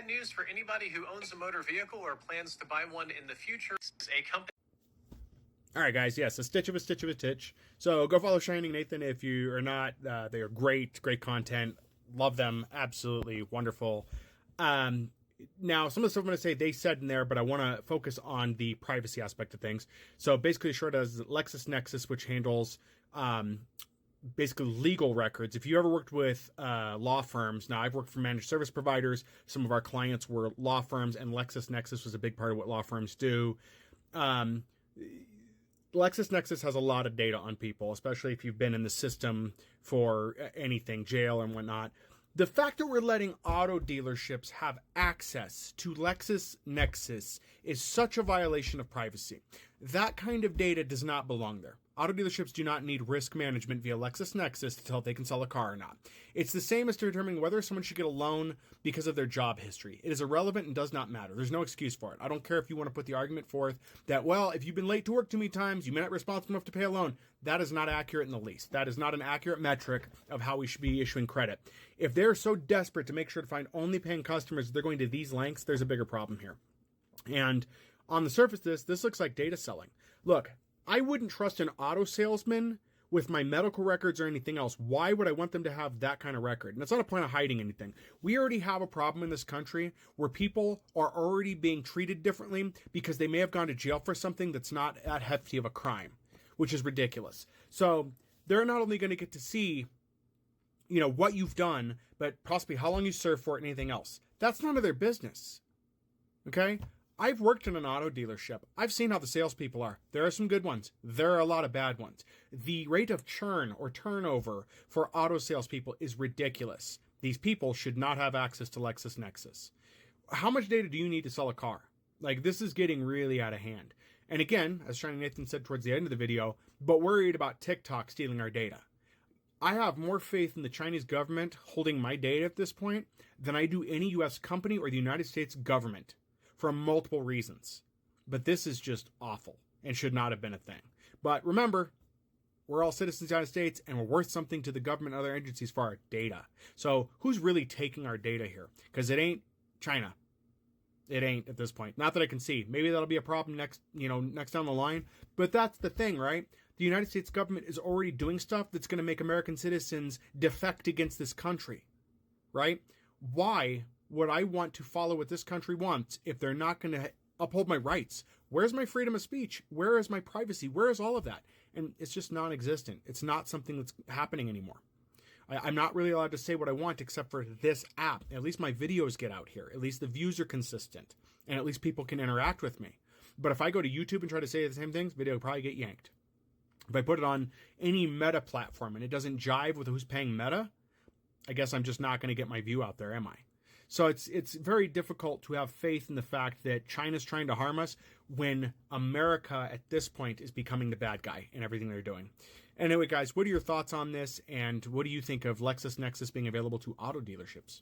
bad news for anybody who owns a motor vehicle or plans to buy one in the future. A company. All right, guys. Yes, a stitch of a stitch of a stitch. So go follow Shining Nathan if you are not. They are great content. Love them. Absolutely wonderful. Now, some of the stuff I'm going to say they said in there, but I want to focus on the privacy aspect of things. So basically, short as LexisNexis, which handles basically legal records. If you ever worked with law firms, now I've worked for managed service providers. Some of our clients were law firms, and LexisNexis was a big part of what law firms do. LexisNexis has a lot of data on people, especially if you've been in the system for anything, jail and whatnot. The fact that we're letting auto dealerships have access to LexisNexis is such a violation of privacy. That kind of data does not belong there. Auto dealerships do not need risk management via LexisNexis to tell if they can sell a car or not. It's the same as determining whether someone should get a loan because of their job history. It is irrelevant and does not matter. There's no excuse for it. I don't care if you want to put the argument forth that, well, if you've been late to work too many times, you may not be responsible enough to pay a loan. That is not accurate in the least. That is not an accurate metric of how we should be issuing credit. If they're so desperate to make sure to find only paying customers, they're going to these lengths, there's a bigger problem here. And on the surface of this looks like data selling. Look, I wouldn't trust an auto salesman with my medical records or anything else. Why would I want them to have that kind of record? And it's not a point of hiding anything. We already have a problem in this country where people are already being treated differently because they may have gone to jail for something that's not that hefty of a crime, which is ridiculous. So they're not only going to get to see, what you've done, but possibly how long you served for it and anything else. That's none of their business. Okay? I've worked in an auto dealership. I've seen how the salespeople are. There are some good ones. There are a lot of bad ones. The rate of churn or turnover for auto salespeople is ridiculous. These people should not have access to LexisNexis. How much data do you need to sell a car? This is getting really out of hand. And again, as Shining Nathan said towards the end of the video, but worried about TikTok stealing our data. I have more faith in the Chinese government holding my data at this point than I do any U.S. company or the United States government. For multiple reasons. But this is just awful and should not have been a thing. But remember, we're all citizens of the United States and we're worth something to the government and other agencies for our data. So who's really taking our data here? Because it ain't China. It ain't at this point. Not that I can see. Maybe that'll be a problem next down the line. But that's the thing, right? The United States government is already doing stuff that's going to make American citizens defect against this country. Right? Why would I want to follow what this country wants if they're not going to uphold my rights? Where's my freedom of speech? Where is my privacy? Where is all of that? And it's just non-existent. It's not something that's happening anymore. I'm not really allowed to say what I want except for this app. At least my videos get out here. At least the views are consistent. And at least people can interact with me. But if I go to YouTube and try to say the same things, video will probably get yanked. If I put it on any Meta platform and it doesn't jive with who's paying Meta, I guess I'm just not going to get my view out there, am I? So it's very difficult to have faith in the fact that China's trying to harm us when America at this point is becoming the bad guy in everything they're doing. Anyway, guys, what are your thoughts on this? And what do you think of LexisNexis being available to auto dealerships?